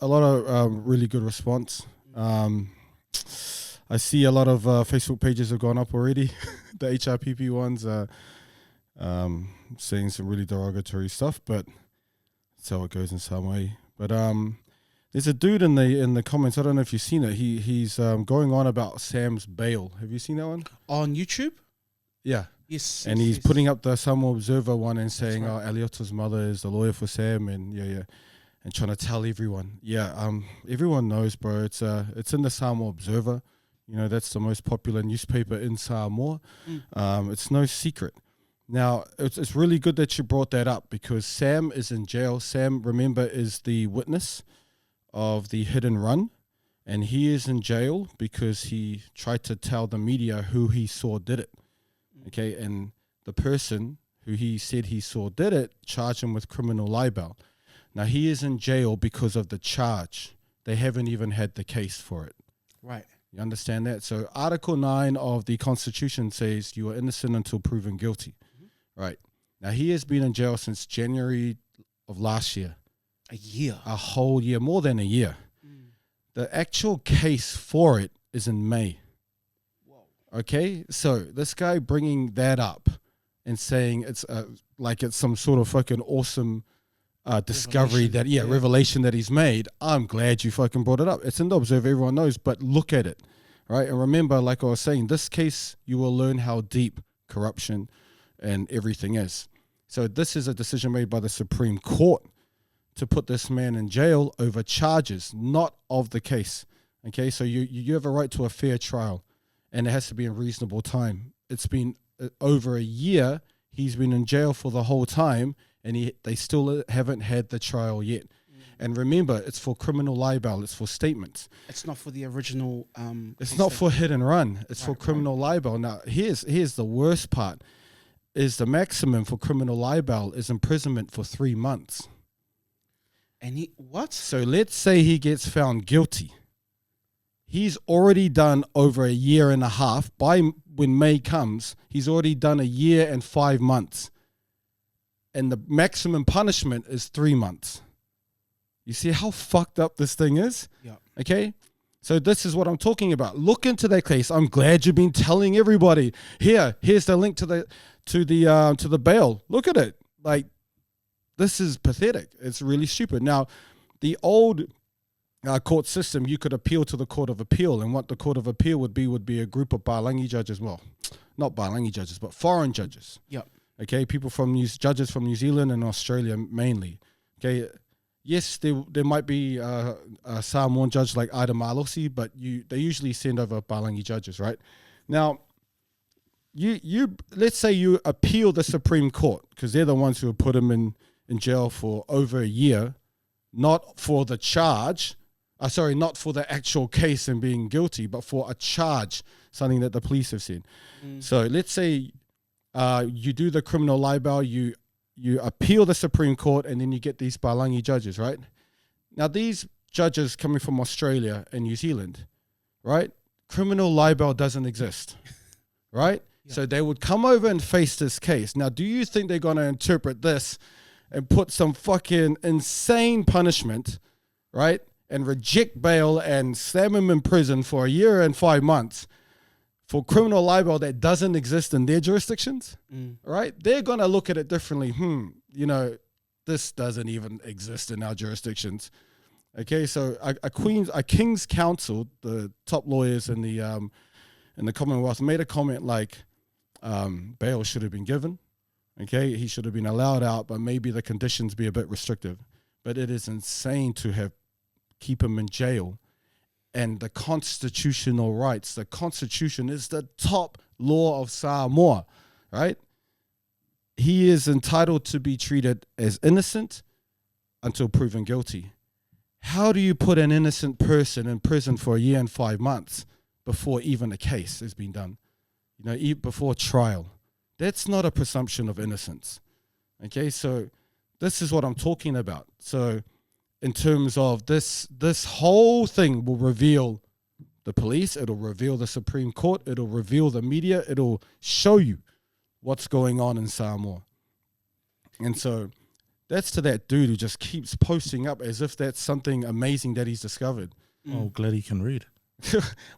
really good response. I see a lot of Facebook pages have gone up already. The HRPP ones are saying some really derogatory stuff, but that's how it goes in some way. But there's a dude in the comments. I don't know if you've seen it. He's going on about Sam's bail. Have you seen that one on YouTube? Yeah. Yes. And he's putting up the Samoa Observer one and saying, right. Eliota's mother is the lawyer for Sam, and and trying to tell everyone. Everyone knows, bro. It's in the Samoa Observer. That's the most popular newspaper in Samoa. It's no secret. Now, it's really good that you brought that up because Sam is in jail. Sam, remember, is the witness of the hit and run, and he is in jail because he tried to tell the media who he saw did it. Okay, and the person who he said he saw did it charged him with criminal libel. Now, he is in jail because of the charge. They haven't even had the case for it. Right. You understand that? So Article 9 of the Constitution says you are innocent until proven guilty. Right. Now, he has been in jail since January of last year. A year. A whole year, more than a year. The actual case for it is in May. Whoa. Okay? So this guy bringing that up and saying it's like it's some sort of fucking awesome discovery revelation that he's made. I'm glad you fucking brought it up. It's in the Observer, everyone knows, but look at it, right? And remember, like I was saying, this case, you will learn how deep corruption and everything is. So this is a decision made by the Supreme Court to put this man in jail over charges, not of the case. Okay, so you have a right to a fair trial, and it has to be in reasonable time. It's been over a year. He's been in jail for the whole time, and they still haven't had the trial yet. And remember, it's for criminal libel. It's for statements. It's not for the original. It's not for hit and run. It's for criminal libel. Now, here's the worst part: is the maximum for criminal libel is imprisonment for 3 months. And what? So let's say he gets found guilty. He's already done over a year and a half. By when May comes, he's already done a year and 5 months. And the maximum punishment is 3 months. You see how fucked up this thing is? Yeah. Okay? So this is what I'm talking about. Look into that case. I'm glad you've been telling everybody. Here's the link to the bail. Look at it. Like, this is pathetic. It's really stupid. Now, the old court system, you could appeal to the Court of Appeal, and what the Court of Appeal would be a group of Balangi judges. Well, not Balangi judges, but foreign judges. Yep. Okay, judges from New Zealand and Australia mainly. Okay, yes, there might be a Samoan judge like Ida Malosi, but they usually send over Balangi judges, right? Now, you let's say you appeal the Supreme Court, because they're the ones who put him in jail for over a year, not for the charge, not for the actual case and being guilty, but for a charge, something that the police have said. So let's say you do the criminal libel, you appeal the Supreme Court, and then you get these Balangi judges, right? Now, these judges coming from Australia and New Zealand, right? Criminal libel doesn't exist, right? Yeah. So they would come over and face this case. Now, do you think they're going to interpret this and put some fucking insane punishment, right? And reject bail and slam him in prison for a year and 5 months for criminal libel that doesn't exist in their jurisdictions, right? They're going to look at it differently. This doesn't even exist in our jurisdictions. Okay, so a King's Council, the top lawyers in the Commonwealth, made a comment like bail should have been given. Okay, he should have been allowed out, but maybe the conditions be a bit restrictive. But it is insane to keep him in jail. And the constitutional rights, the Constitution is the top law of Samoa, right? He is entitled to be treated as innocent until proven guilty. How do you put an innocent person in prison for a year and 5 months before even a case has been done? Before trial. That's not a presumption of innocence. Okay, so this is what I'm talking about. So in terms of this whole thing will reveal the police, it'll reveal the Supreme Court, it'll reveal the media, it'll show you what's going on in Samoa. And so That's to that dude who just keeps posting up as if that's something amazing that he's discovered. Oh, glad he can read.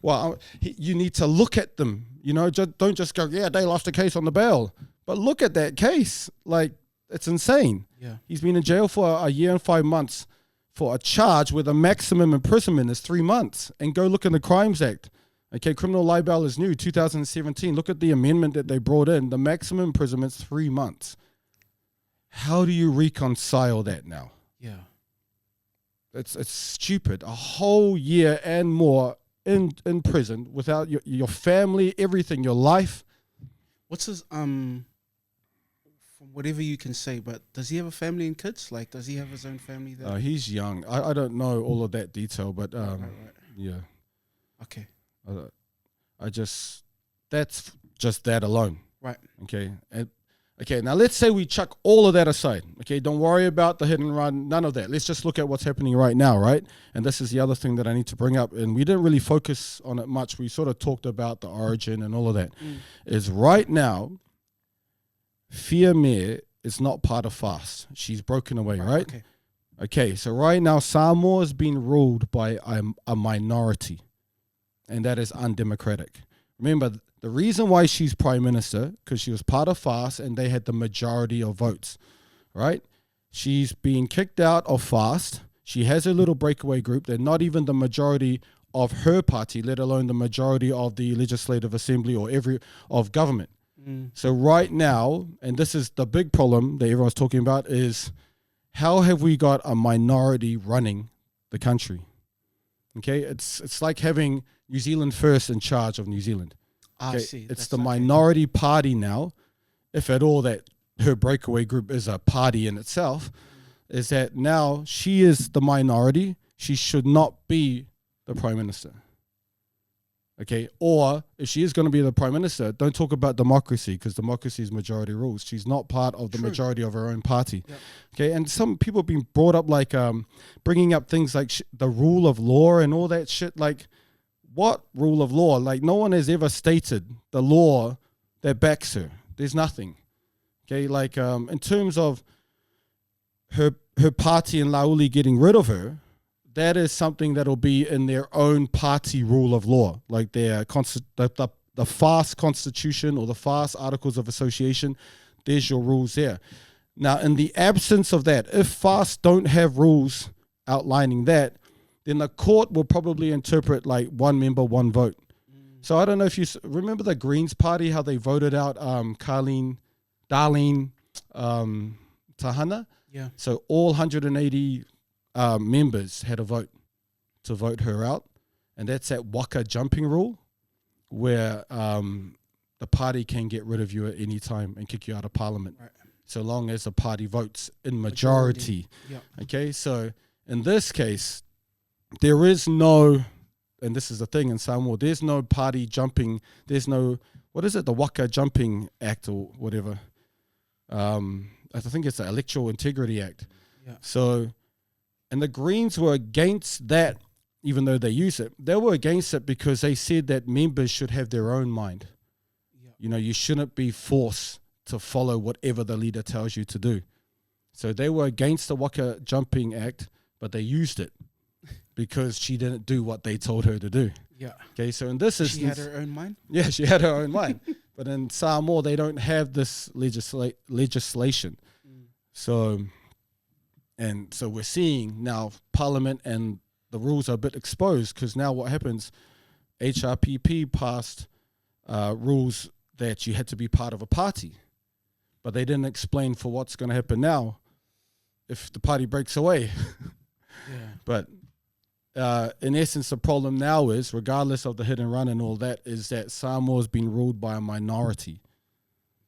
Well, you need to look at them. Don't just go, yeah, they lost a case on the bail. But look at that case. Like, it's insane. Yeah. He's been in jail for a year and 5 months for a charge where the maximum imprisonment is 3 months. And go look in the Crimes Act. Okay, criminal libel is new, 2017. Look at the amendment that they brought in. The maximum imprisonment's 3 months. How do you reconcile that now? Yeah. It's stupid. A whole year and more in prison without your family, everything, your life. What's his from whatever you can say, but does he have a family and kids? Like, does he have his own family there? He's young. I don't know all of that detail, but right. yeah. Okay. That's just that alone. Right. Okay. Okay, now let's say we chuck all of that aside. Okay, don't worry about the hit and run, none of that. Let's just look at what's happening right now, right? And this is the other thing that I need to bring up. And we didn't really focus on it much. We sort of talked about the origin and all of that. Is right now, Fiame is not part of FAST. She's broken away, right? Okay, so right now, Samoa is being ruled by a minority. And that is undemocratic. Remember, the reason why she's prime minister, because she was part of FAST and they had the majority of votes, right? She's being kicked out of FAST. She has a little breakaway group. They're not even the majority of her party, let alone the majority of the legislative assembly or of government. So right now, and this is the big problem that everyone's talking about, is how have we got a minority running the country? Okay, it's like having New Zealand First in charge of New Zealand. Okay? I see. It's the minority party now, if at all that her breakaway group is a party in itself, is that now she is the minority. She should not be the prime minister. Okay, or if she is going to be the prime minister, don't talk about democracy, because democracy is majority rules. She's not part of the majority of her own party. Yep. Okay, and some people have been brought up like bringing up things like the rule of law and all that shit. Like, what rule of law? Like, no one has ever stated the law that backs her. There's nothing. Okay, like in terms of her party in Lauli getting rid of her, that is something that'll be in their own party rule of law, like their the FAST constitution or the FAST articles of association. There's your rules there. Now, in the absence of that, if FAST don't have rules outlining that, then the court will probably interpret like one member, one vote. So I don't know if you remember the Greens party, how they voted out Darlene Tahana. Yeah. So all 180 members had a vote to vote her out, and that's that waka jumping rule, where the party can get rid of you at any time and kick you out of parliament, so long as the party votes in majority. Yeah. Okay, so in this case, there is no, and this is the thing in Samoa, there's no party jumping. There's no, what is it, the Waka Jumping Act or whatever. I think it's the Electoral Integrity Act. Yeah. So, and the Greens were against that, even though they use it. They were against it because they said that members should have their own mind. Yeah. You know, you shouldn't be forced to follow whatever the leader tells you to do. So they were against the Waka Jumping Act, but they used it because she didn't do what they told her to do. Yeah. Okay, so in this instance... She had her own mind? Yeah, she had her own mind. But in Samoa, they don't have this legislation. So we're seeing now Parliament and the rules are a bit exposed, because now what happens, HRPP passed rules that you had to be part of a party, but they didn't explain for what's going to happen now if the party breaks away. Yeah. But in essence, the problem now is, regardless of the hit and run and all that, is that Samoa's been ruled by a minority.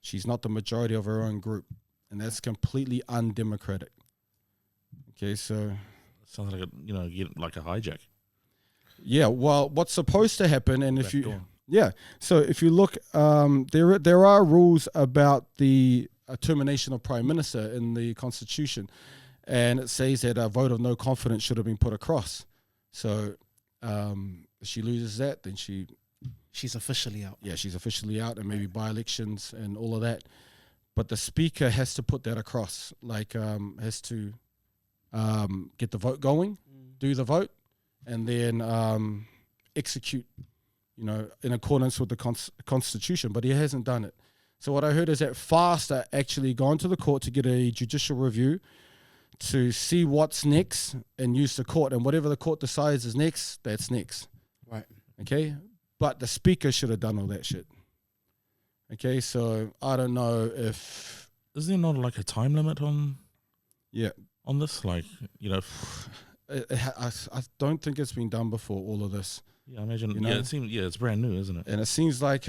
She's not the majority of her own group, and that's completely undemocratic. Okay, so sounds like like a hijack. Yeah, well, what's supposed to happen, and if you so if you look, there are rules about the termination of prime minister in the constitution, and it says that a vote of no confidence should have been put across. So if she loses that, then she's officially out. Yeah, she's officially out, and maybe by-elections and all of that. but the speaker has to put that across, like has to get the vote going, do the vote, and then execute, in accordance with the Constitution. But he hasn't done it. So what I heard is that FAST are actually gone to the court to get a judicial review to see what's next and use the court. And whatever the court decides is next, that's next. Right. Okay? But the speaker should have done all that shit. Okay? So I don't know if... Is there not like a time limit on this? Like, I don't think it's been done before, all of this. Yeah, I imagine. It seems. Yeah, it's brand new, isn't it? And it seems like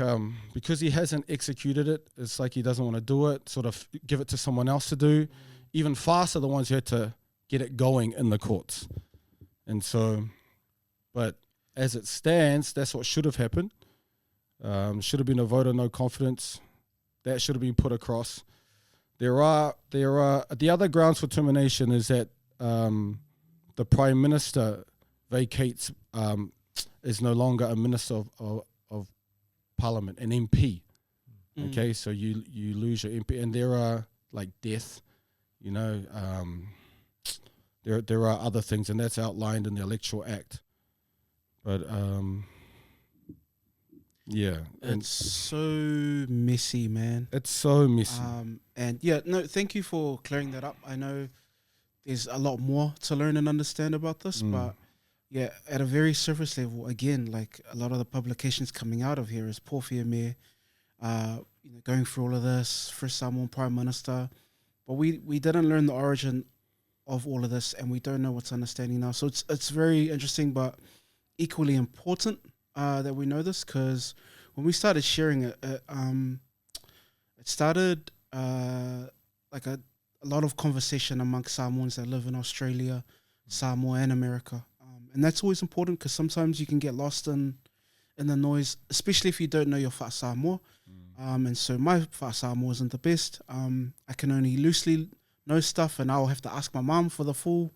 because he hasn't executed it, it's like he doesn't want to do it. Sort of give it to someone else to do. Even FAST are the ones who had to get it going in the courts. And so, but as it stands, that's what should have happened. Should have been a vote of no confidence. That should have been put across. There are the other grounds for termination is that the Prime Minister vacates. Is no longer a minister of Parliament, an MP. Okay, so you lose your MP, and there are like death, there are other things, and that's outlined in the Electoral Act. But it's so messy, man. It's so messy. Thank you for clearing that up. I know there's a lot more to learn and understand about this, but. Yeah, at a very surface level, again, like a lot of the publications coming out of here is poor Fiame, going through all of this, first Samoan Prime Minister. But we didn't learn the origin of all of this, and we don't know what's understanding now. So it's very interesting, but equally important that we know this, because when we started sharing it, it started like a lot of conversation amongst Samoans that live in Australia, Samoa, and America. And that's always important, because sometimes you can get lost in the noise, especially if you don't know your Wha Samoa. And so my Wha Samoa isn't the best. I can only loosely know stuff, and I'll have to ask my mum for the full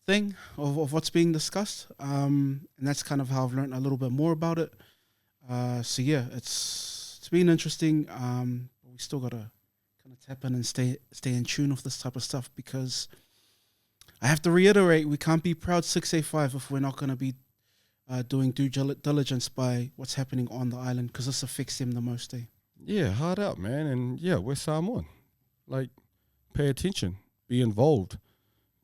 thing of what's being discussed. And that's kind of how I've learned a little bit more about it. It's been interesting. But we still got to kind of tap in and stay in tune with this type of stuff, because I have to reiterate, we can't be proud 6A5 if we're not going to be doing due diligence by what's happening on the island, because this affects them the most. Yeah, hard out, man. And we're Samoan. Like, pay attention, be involved.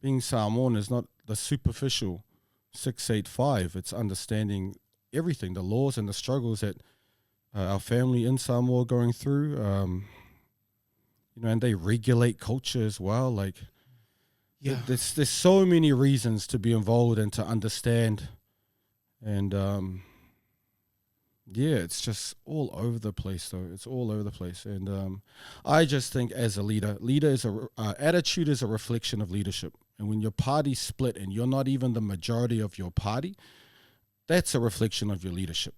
Being Samoan is not the superficial 685. It's understanding everything, the laws and the struggles that our family in Samoa are going through. And they regulate culture as well. Like, there's so many reasons to be involved and to understand, and it's just all over the place. Though it's all over the place, and I just think as a leader is attitude is a reflection of leadership. And when your party's split and you're not even the majority of your party, that's a reflection of your leadership.